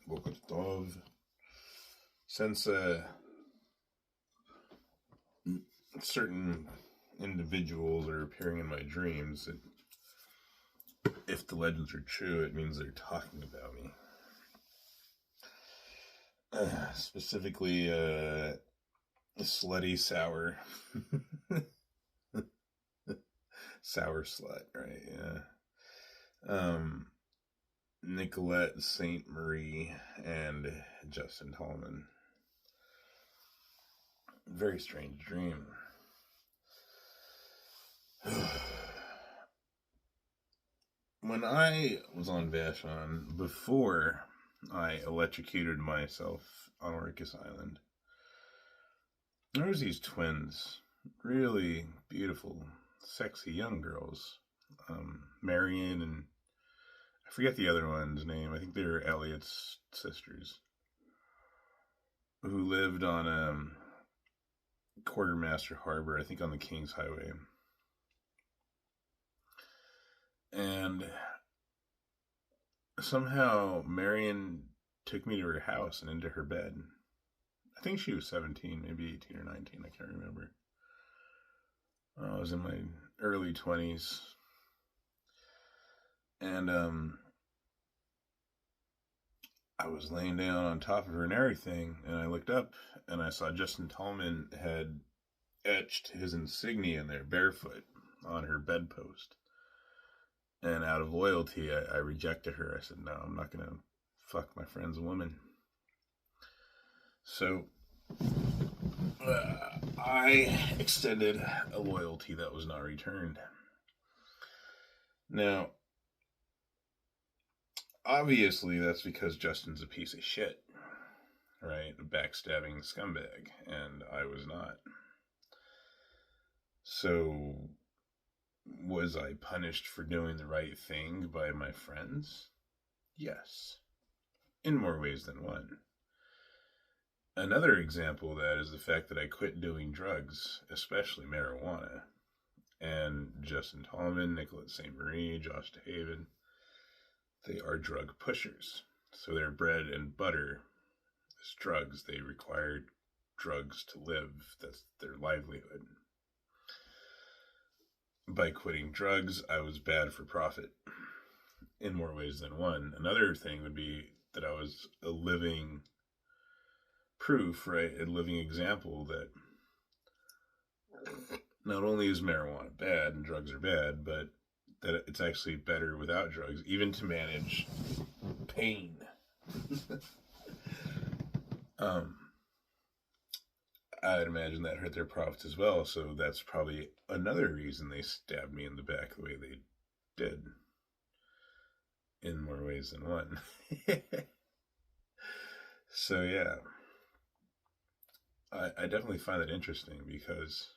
Boker Tov. Since certain individuals are appearing in my dreams, if the legends are true, it means they're talking about me. Specifically, slutty sour. Sour slut, right? Yeah. Nicolette St. Marie and Justin Tallman. Very strange dream. When I was on Vashon, before I electrocuted myself on Orcas Island, there was these twins, really beautiful, sexy young girls. Marion and I forget the other one's name. I think they were Elliot's sisters, who lived on Quartermaster Harbor, I think on the Kings Highway. And somehow Marion took me to her house and into her bed. I think she was 17, maybe 18 or 19, I can't remember. I was in my early 20s. And I was laying down on top of her and everything, and I looked up and I saw Justin Tallman had etched his insignia in there barefoot on her bedpost. And out of loyalty, I rejected her. I said, no, I'm not going to fuck my friend's woman. So I extended a loyalty that was not returned. Now, obviously, that's because Justin's a piece of shit, right? A backstabbing scumbag, and I was not. So, was I punished for doing the right thing by my friends? Yes, in more ways than one. Another example of that is the fact that I quit doing drugs, especially marijuana. And Justin Tallman, Nicolette St. Marie, Josh DeHaven, they are drug pushers. So their bread and butter is drugs. They require drugs to live. That's their livelihood. By quitting drugs, I was bad for profit in more ways than one. Another thing would be that I was a living proof, right? A living example that not only is marijuana bad and drugs are bad, but that it's actually better without drugs, even to manage pain. I'd imagine that hurt their profits as well, so that's probably another reason they stabbed me in the back the way they did. In more ways than one. So yeah. I definitely find that interesting because,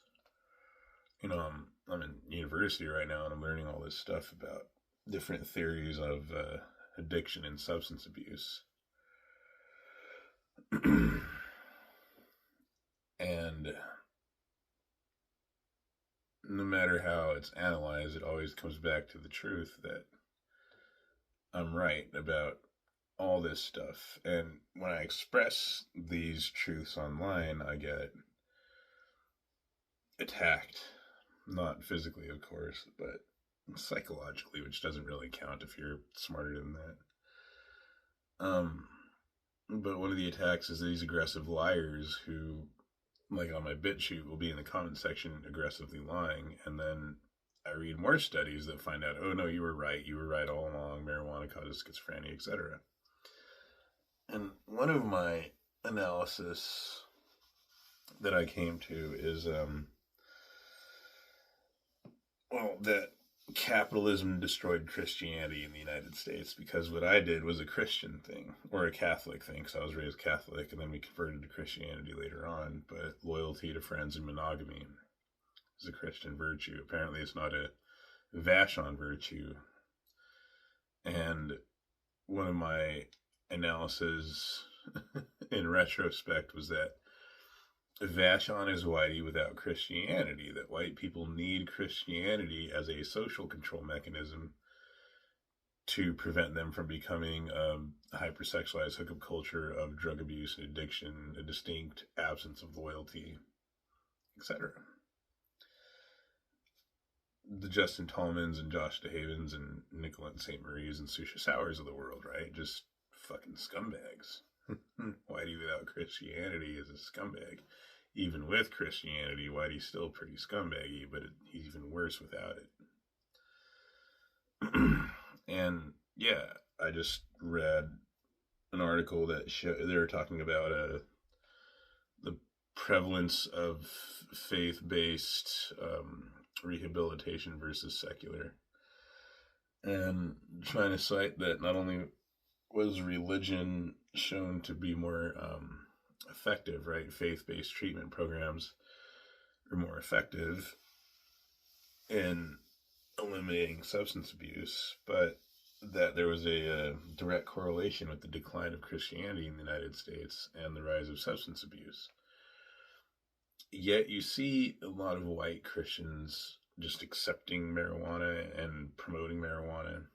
you know, I'm in university right now and I'm learning all this stuff about different theories of addiction and substance abuse. And no matter how it's analyzed, it always comes back to the truth that I'm right about all this stuff. And when I express these truths online, I get attacked. Not physically, of course, but psychologically, which doesn't really count if you're smarter than that. But one of the attacks is these aggressive liars who, like on my BitChute, will be in the comment section aggressively lying, and then I read more studies that find out, oh no, you were right all along, marijuana causes schizophrenia, etc. And one of my analysis that I came to is, that capitalism destroyed Christianity in the United States, because what I did was a Christian thing, or a Catholic thing, because I was raised Catholic, and then we converted to Christianity later on, but loyalty to friends and monogamy is a Christian virtue. Apparently it's not a Vashon virtue. And one of my analysis in retrospect was that Vashon is whitey without Christianity, that white people need Christianity as a social control mechanism to prevent them from becoming a hypersexualized hookup culture of drug abuse and addiction, a distinct absence of loyalty, etc. The Justin Tallmans and Josh DeHavens and Nicolette St. Marie's and Susha Sowers of the world, right? Just fucking scumbags. Whitey without Christianity is a scumbag. Even with Christianity, Whitey's still pretty scumbaggy, but he's even worse without it. And yeah, I just read an article that they were talking about the prevalence of faith-based rehabilitation versus secular, and trying to cite that not only was religion shown to be more effective, right? Faith-based treatment programs are more effective in eliminating substance abuse, but that there was a direct correlation with the decline of Christianity in the United States and the rise of substance abuse. Yet you see a lot of white Christians just accepting marijuana and promoting marijuana,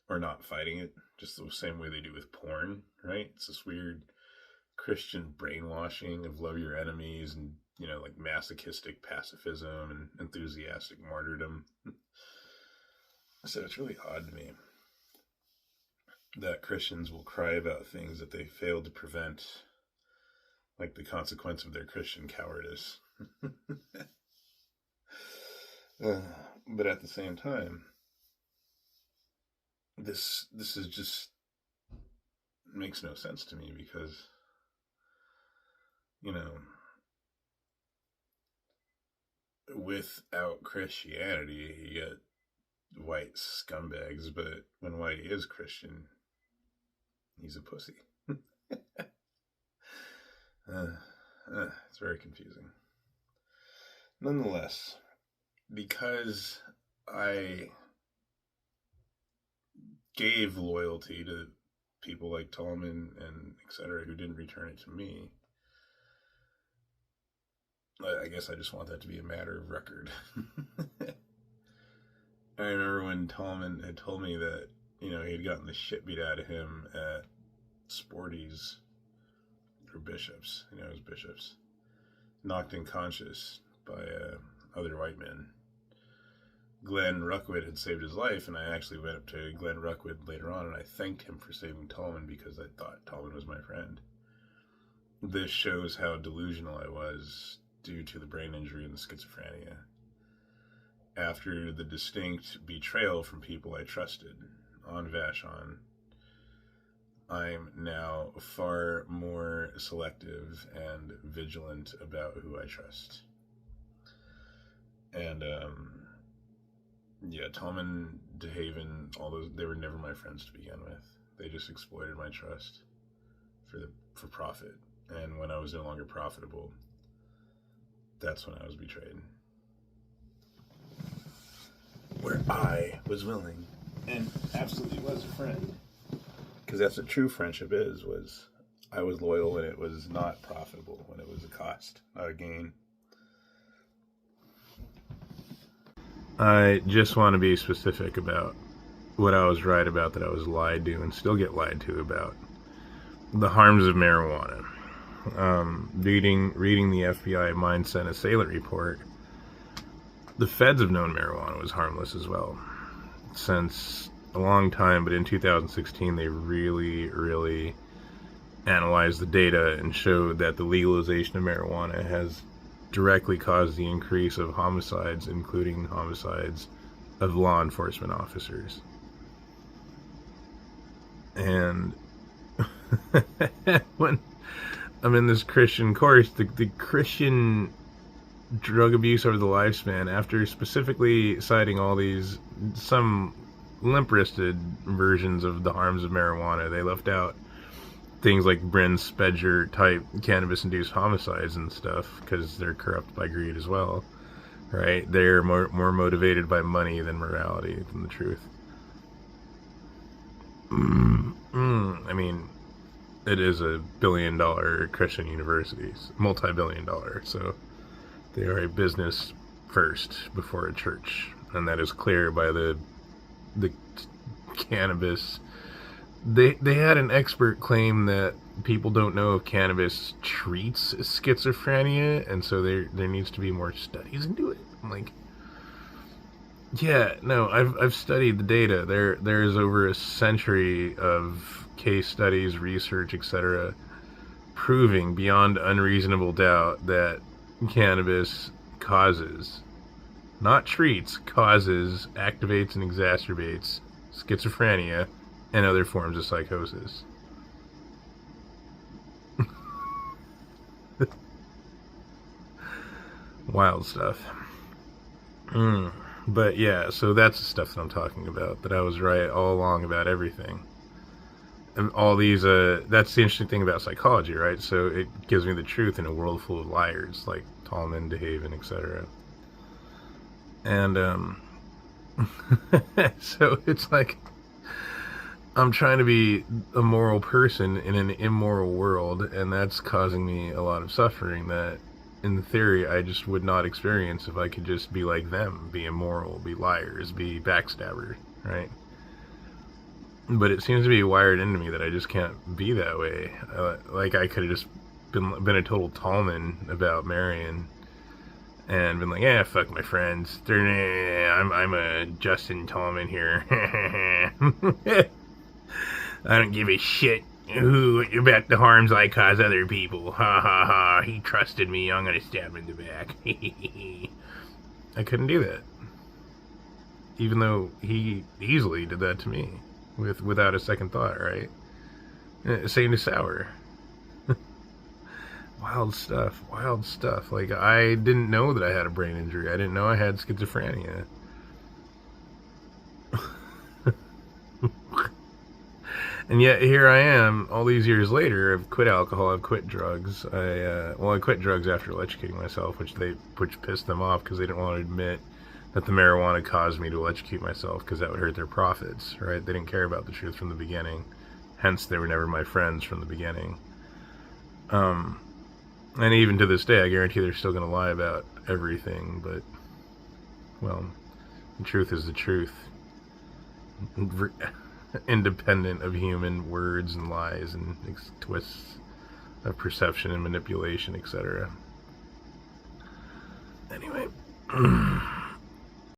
or not fighting it, just the same way they do with porn, right? It's this weird Christian brainwashing of love your enemies and, like masochistic pacifism and enthusiastic martyrdom. So it's really odd to me that Christians will cry about things that they failed to prevent, like the consequence of their Christian cowardice. But at the same time, this is just makes no sense to me, because without Christianity you get white scumbags, but when Whitey is Christian, he's a pussy. It's very confusing. Nonetheless, because I gave loyalty to people like Tallman and etc. who didn't return it to me, I guess I just want that to be a matter of record. I remember when Tallman had told me that, he had gotten the shit beat out of him at Sporty's, or Bishop's, it was Bishop's, knocked unconscious by other white men. Glenn Ruckwood had saved his life, and I actually went up to Glenn Ruckwood later on, and I thanked him for saving Tallman because I thought Tallman was my friend. This shows how delusional I was due to the brain injury and the schizophrenia. After the distinct betrayal from people I trusted on Vashon, I'm now far more selective and vigilant about who I trust. And, Tallman, DeHaven, all those, they were never my friends to begin with. They just exploited my trust for profit. And when I was no longer profitable, that's when I was betrayed. Where I was willing and absolutely was a friend. Because that's what true friendship is, was I was loyal when it was not profitable, when it was a cost, not a gain. I just want to be specific about what I was right about, that I was lied to and still get lied to about. The harms of marijuana. Reading the FBI Mindset Assailant report, the feds have known marijuana was harmless as well since a long time, but in 2016 they really analyzed the data and showed that the legalization of marijuana has directly caused the increase of homicides, including homicides of law enforcement officers. And when I'm in this Christian course, the Christian drug abuse over the lifespan, after specifically citing all these, some limp-wristed versions of the harms of marijuana, they left out things like Bryn Spedger type cannabis-induced homicides and stuff, because they're corrupt by greed as well, right? They're more motivated by money than morality, than the truth. I mean, it is a billion-dollar Christian university, multi-billion-dollar, so they are a business first before a church, and that is clear by the cannabis. They had an expert claim that people don't know if cannabis treats schizophrenia, and so there needs to be more studies into it. I'm like, yeah, no, I've studied the data. There's over a century of case studies, research, etc., proving beyond unreasonable doubt that cannabis causes, not treats, causes, activates, and exacerbates schizophrenia and other forms of psychosis. Wild stuff. But yeah, so that's the stuff that I'm talking about, that I was right all along about everything. And all these, that's the interesting thing about psychology, right? So it gives me the truth in a world full of liars, like Tallman, DeHaven, etc. And, so it's like, I'm trying to be a moral person in an immoral world, and that's causing me a lot of suffering that, in theory, I just would not experience if I could just be like them, be immoral, be liars, be backstabbers, right? But it seems to be wired into me that I just can't be that way. Like, I could have just been a total Tallman about Marion and been like, yeah, fuck my friends. I'm a Justin Tallman here. I don't give a shit about the harms I cause other people. Ha ha ha. He trusted me. I'm gonna stab him in the back. I couldn't do that. Even though he easily did that to me. Without a second thought, right? Same to Sour. Wild stuff. Like, I didn't know that I had a brain injury. I didn't know I had schizophrenia. And yet here I am, all these years later. I've quit alcohol, I've quit drugs. I quit drugs after electrocuting myself, which pissed them off because they didn't want to admit that the marijuana caused me to electrocute myself, because that would hurt their profits, right? They didn't care about the truth from the beginning. Hence, they were never my friends from the beginning. And even to this day, I guarantee they're still going to lie about everything, but, well, the truth is the truth. Independent of human words and lies and twists of perception and manipulation, etc. Anyway.